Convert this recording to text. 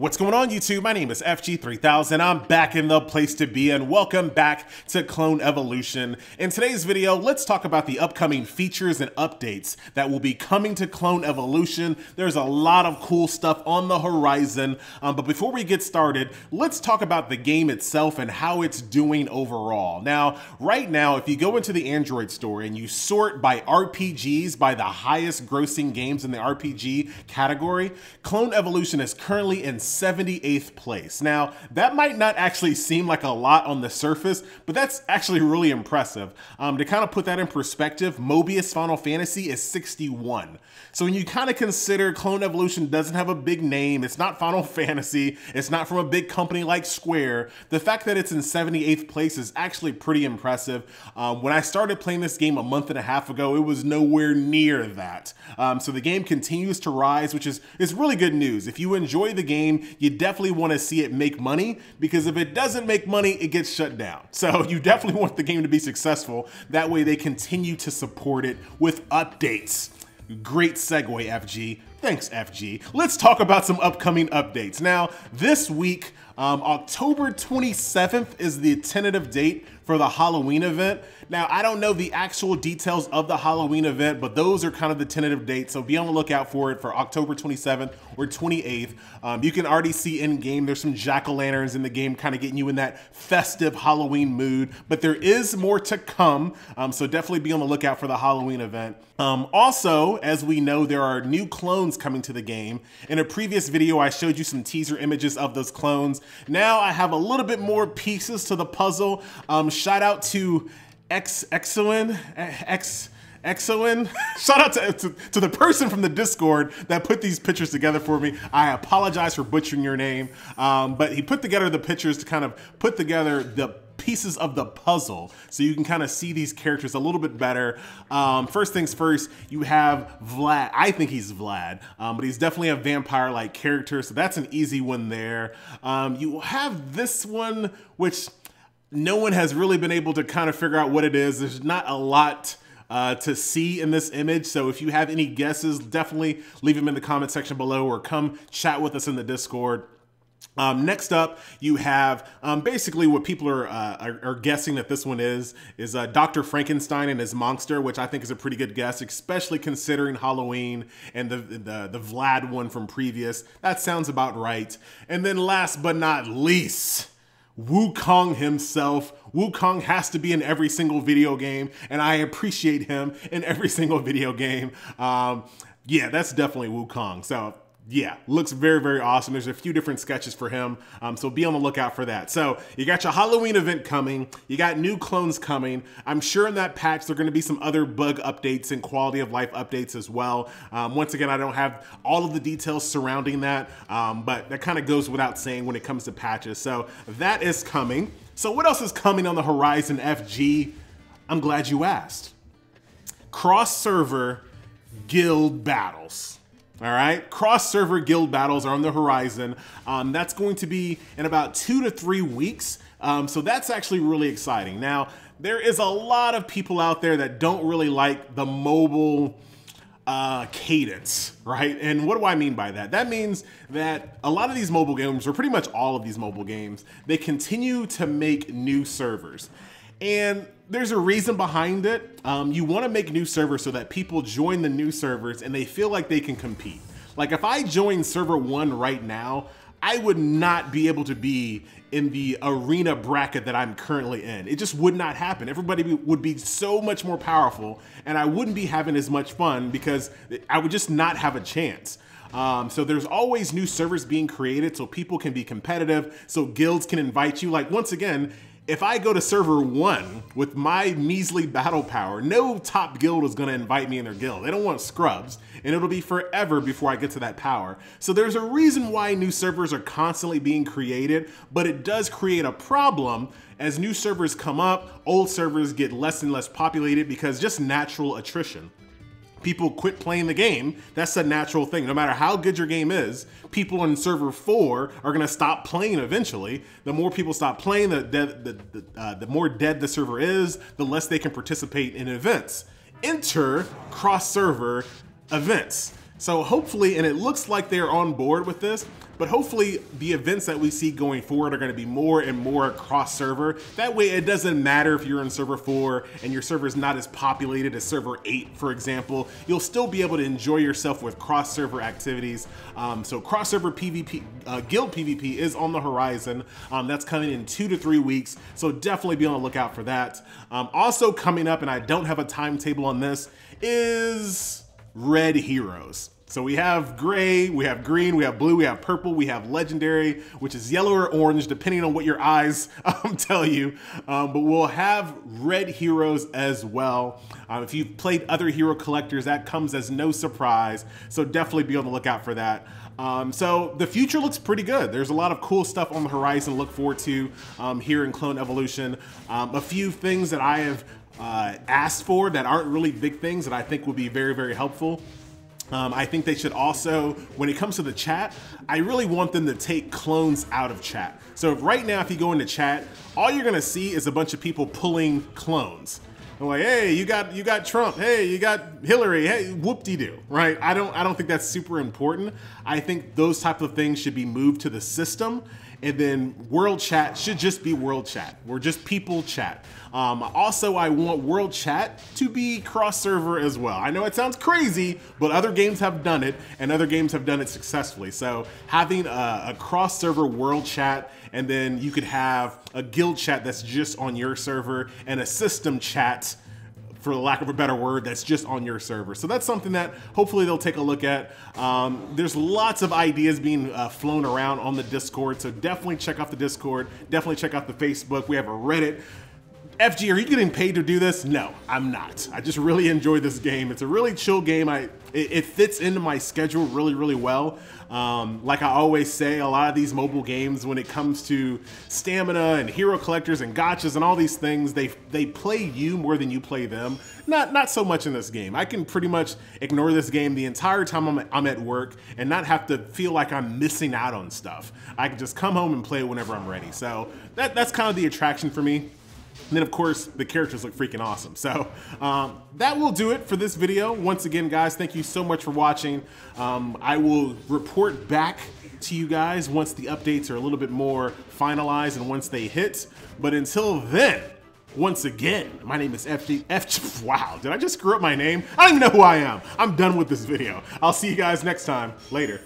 What's going on, YouTube? My name is FG3000. I'm back in the place to be, and welcome back to Clone Evolution. In today's video, let's talk about the upcoming features and updates that will be coming to Clone Evolution. There's a lot of cool stuff on the horizon, but before we get started, let's talk about the game itself and how it's doing overall. Now, right now, if you go into the Android store and you sort by RPGs, by the highest grossing games in the RPG category, Clone Evolution is currently in 78th place. Now, that might not actually seem like a lot on the surface, but that's actually really impressive. To kind of put that in perspective, Mobius Final Fantasy is 61. So when you kind of consider Clone Evolution doesn't have a big name, it's not Final Fantasy, it's not from a big company like Square, the fact that it's in 78th place is actually pretty impressive. When I started playing this game a month and a half ago, it was nowhere near that. So the game continues to rise, which is really good news. If you enjoy the game, you definitely want to see it make money, because if it doesn't make money, it gets shut down. So you definitely want the game to be successful. That way they continue to support it with updates. Great segue, FG. Thanks, FG. Let's talk about some upcoming updates. Now, this week, October 27th is the tentative date for the Halloween event. Now, I don't know the actual details of the Halloween event, but those are kind of the tentative dates, so be on the lookout for it for October 27th or 28th. You can already see in-game, there's some jack-o'-lanterns in the game, kind of getting you in that festive Halloween mood, but there is more to come, so definitely be on the lookout for the Halloween event. Also, as we know, there are new clones coming to the game. In a previous video, I showed you some teaser images of those clones. Now I have a little bit more pieces to the puzzle. Shout out to Exoin. Shout out to the person from the Discord that put these pictures together for me. I apologize for butchering your name, but he put together the pictures to kind of put together the pieces of the puzzle so you can kind of see these characters a little bit better. First things first, you have Vlad. I think he's Vlad, but he's definitely a vampire-like character, so that's an easy one there. You have this one, which no one has really been able to kind of figure out what it is. There's not a lot to see in this image, so if you have any guesses, definitely leave them in the comment section below or come chat with us in the Discord. Next up, you have basically what people are guessing that this one is Dr. Frankenstein and his monster, which I think is a pretty good guess, especially considering Halloween and the Vlad one from previous. That sounds about right. And then last but not least, Wukong himself. Wukong has to be in every single video game, and I appreciate him in every single video game. Yeah, that's definitely Wukong. So yeah, looks very, very awesome. There's a few different sketches for him, so be on the lookout for that. So you got your Halloween event coming, you got new clones coming. I'm sure in that patch there are going to be some other bug updates and quality of life updates as well. Once again, I don't have all of the details surrounding that, but that kind of goes without saying when it comes to patches. So that is coming. So what else is coming on the horizon, FG? I'm glad you asked. Cross-server guild battles. All right, cross-server guild battles are on the horizon. That's going to be in about 2 to 3 weeks. So that's actually really exciting. Now, there is a lot of people out there that don't really like the mobile cadence, right? And what do I mean by that? That means that a lot of these mobile games, or pretty much all of these mobile games, they continue to make new servers. And there's a reason behind it. You want to make new servers so that people join the new servers and they feel like they can compete. Like if I join server 1 right now, I would not be able to be in the arena bracket that I'm currently in. It just would not happen. Everybody would be so much more powerful and I wouldn't be having as much fun because I would just not have a chance. So there's always new servers being created so people can be competitive, so guilds can invite you. Like once again, if I go to server 1 with my measly battle power, no top guild is going to invite me in their guild. They don't want scrubs, and it'll be forever before I get to that power. So there's a reason why new servers are constantly being created, but it does create a problem. As new servers come up, old servers get less and less populated because just natural attrition. People quit playing the game. That's a natural thing. No matter how good your game is, people on server 4 are gonna stop playing eventually. The more people stop playing, the more dead the server is, the less they can participate in events. Enter cross-server events. So hopefully, and it looks like they're on board with this, but hopefully the events that we see going forward are going to be more and more cross server. That way it doesn't matter if you're in server 4 and your server is not as populated as server 8, for example. You'll still be able to enjoy yourself with cross server activities. So cross server PvP, guild PvP is on the horizon. That's coming in 2 to 3 weeks. So definitely be on the lookout for that. Also coming up, and I don't have a timetable on this, is red heroes. So we have gray, we have green, we have blue, we have purple, we have legendary, which is yellow or orange, depending on what your eyes tell you. But we'll have red heroes as well. If you've played other hero collectors, that comes as no surprise. So definitely be on the lookout for that. So the future looks pretty good. There's a lot of cool stuff on the horizon to look forward to here in Clone Evolution. A few things that I have asked for that aren't really big things that I think will be very, very helpful. I think they should also, when it comes to the chat, I really want them to take clones out of chat. So right now, if you go into chat, all you're gonna see is a bunch of people pulling clones. I'm like, hey, you got Trump. Hey, you got Hillary. Hey, whoop-de-doo, right? I don't think that's super important. I think those type of things should be moved to the system, and then world chat should just be world chat. We're just people chat. Also, I want world chat to be cross server as well. I know it sounds crazy, but other games have done it, and other games have done it successfully. So having a cross server world chat, and then you could have a guild chat that's just on your server, and a system chat, for the lack of a better word, that's just on your server. So that's something that hopefully they'll take a look at. There's lots of ideas being flown around on the Discord, so definitely check out the Discord, definitely check out the Facebook. We have a Reddit. FG, are you getting paid to do this? No, I'm not. I just really enjoy this game. It's a really chill game. It fits into my schedule really, really well. Like I always say, a lot of these mobile games, when it comes to stamina and hero collectors and gotchas and all these things, they play you more than you play them. Not so much in this game. I can pretty much ignore this game the entire time I'm at work and not have to feel like I'm missing out on stuff. I can just come home and play whenever I'm ready. So that's kind of the attraction for me. And then of course, the characters look freaking awesome. So that will do it for this video. Once again, guys, thank you so much for watching. I will report back to you guys once the updates are a little bit more finalized and once they hit. But until then, once again, my name is FG. Wow, did I just screw up my name? I don't even know who I am. I'm done with this video. I'll see you guys next time. Later.